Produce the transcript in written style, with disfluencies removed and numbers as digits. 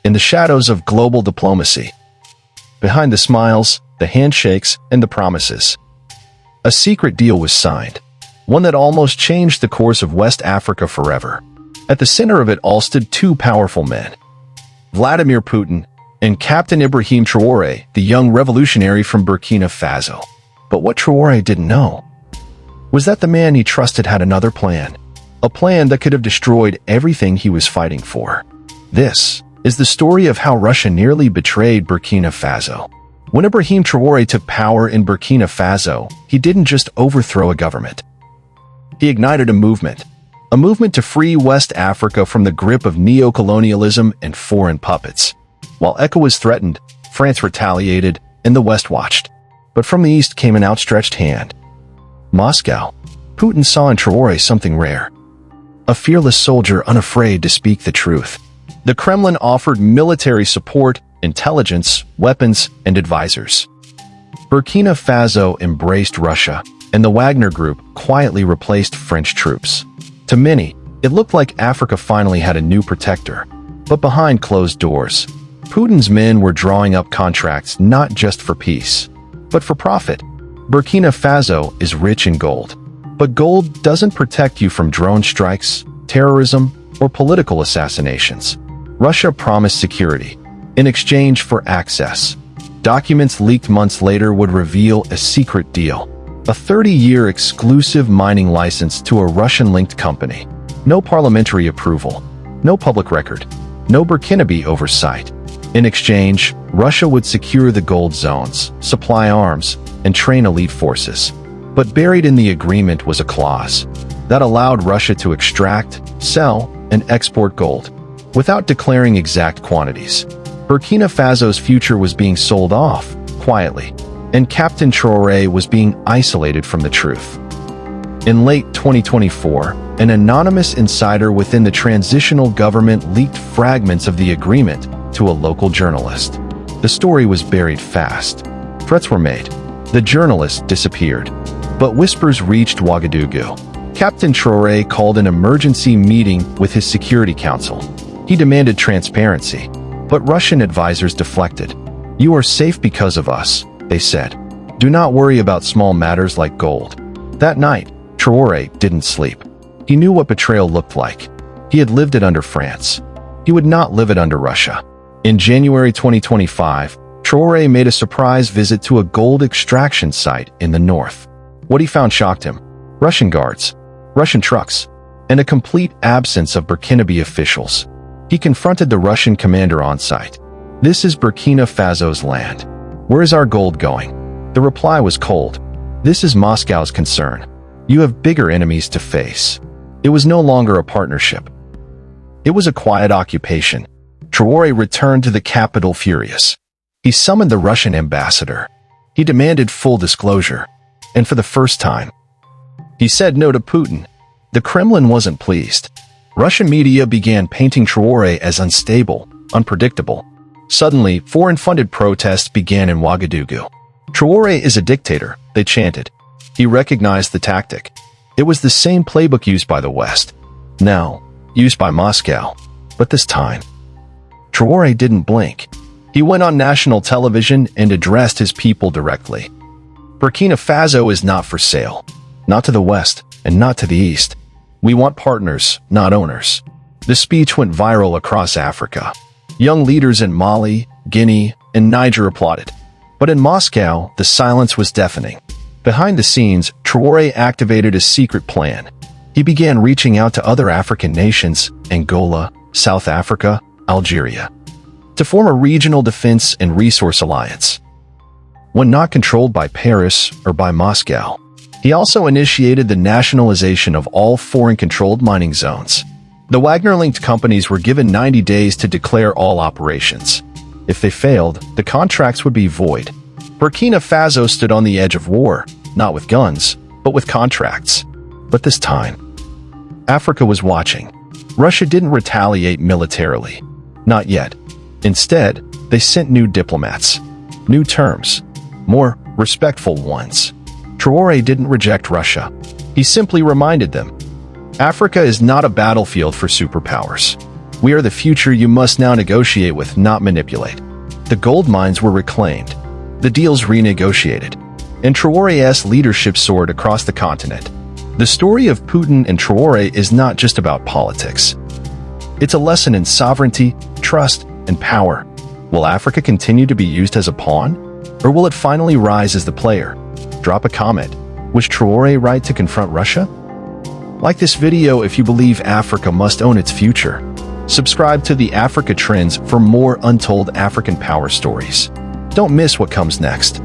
in the shadows of global diplomacy. Behind the smiles, the handshakes, and the promises, a secret deal was signed, one that almost changed the course of West Africa forever. At the center of it all stood two powerful men, Vladimir Putin and Captain Ibrahim Traore, the young revolutionary from Burkina Faso. But what Traore didn't know was that the man he trusted had another plan, a plan that could have destroyed everything he was fighting for. This is the story of how Russia nearly betrayed Burkina Faso. When Ibrahim Traore took power in Burkina Faso, he didn't just overthrow a government. He ignited a movement to free West Africa from the grip of neo-colonialism and foreign puppets. While ECHO was threatened, France retaliated, and the West watched. But from the East came an outstretched hand. Moscow. Putin saw in Traore something rare, a fearless soldier unafraid to speak the truth. The Kremlin offered military support, intelligence, weapons, and advisors. Burkina Faso embraced Russia, and the Wagner Group quietly replaced French troops. To many, it looked like Africa finally had a new protector. But behind closed doors, Putin's men were drawing up contracts not just for peace, but for profit. Burkina Faso is rich in gold. But gold doesn't protect you from drone strikes, terrorism, or political assassinations. Russia promised security in exchange for access. Documents leaked months later would reveal a secret deal, a 30-year exclusive mining license to a Russian-linked company. No parliamentary approval, no public record, no Burkinabe oversight. In exchange, Russia would secure the gold zones, supply arms, and train elite forces. But buried in the agreement was a clause that allowed Russia to extract, sell, and export gold without declaring exact quantities. Burkina Faso's future was being sold off, quietly, and Captain Traoré was being isolated from the truth. In late 2024, an anonymous insider within the transitional government leaked fragments of the agreement to a local journalist. The story was buried fast. Threats were made. The journalist disappeared. But whispers reached Ouagadougou. Captain Traoré called an emergency meeting with his Security Council. He demanded transparency, but Russian advisors deflected. "You are safe because of us," they said. "Do not worry about small matters like gold." That night, Traoré didn't sleep. He knew what betrayal looked like. He had lived it under France. He would not live it under Russia. In January 2025, Traoré made a surprise visit to a gold extraction site in the north. What he found shocked him. Russian guards, Russian trucks, and a complete absence of Burkinabe officials. He confronted the Russian commander on site. "This is Burkina Faso's land. Where is our gold going?" The reply was cold. "This is Moscow's concern. You have bigger enemies to face." It was no longer a partnership. It was a quiet occupation. Traoré returned to the capital furious. He summoned the Russian ambassador. He demanded full disclosure. And for the first time, he said no to Putin. The Kremlin wasn't pleased. Russian media began painting Traoré as unstable, unpredictable. Suddenly, foreign-funded protests began in Ouagadougou. "Traoré is a dictator," they chanted. He recognized the tactic. It was the same playbook used by the West, now used by Moscow. But this time, Traoré didn't blink. He went on national television and addressed his people directly. "Burkina Faso is not for sale, not to the West and not to the East. We want partners, not owners." The speech went viral across Africa. Young leaders in Mali, Guinea, and Niger applauded. But in Moscow, the silence was deafening. Behind the scenes, Traoré activated a secret plan. He began reaching out to other African nations, Angola, South Africa, Algeria, to form a regional defense and resource alliance, one not controlled by Paris or by Moscow. He also initiated the nationalization of all foreign-controlled mining zones. The Wagner-linked companies were given 90 days to declare all operations. If they failed, the contracts would be void. Burkina Faso stood on the edge of war, not with guns, but with contracts. But this time, Africa was watching. Russia didn't retaliate militarily. Not yet. Instead, they sent new diplomats, new terms, more respectful ones. Traoré didn't reject Russia. He simply reminded them, Africa is not a battlefield for superpowers. We are the future you must now negotiate with, not manipulate. The gold mines were reclaimed, the deals renegotiated, and Traoré's leadership soared across the continent. The story of Putin and Traoré is not just about politics. It's a lesson in sovereignty, trust, and power. Will Africa continue to be used as a pawn? Or will it finally rise as the player? Drop a comment. Was Traoré right to confront Russia? Like this video if you believe Africa must own its future. Subscribe to the Africa Trends for more untold African power stories. Don't miss what comes next.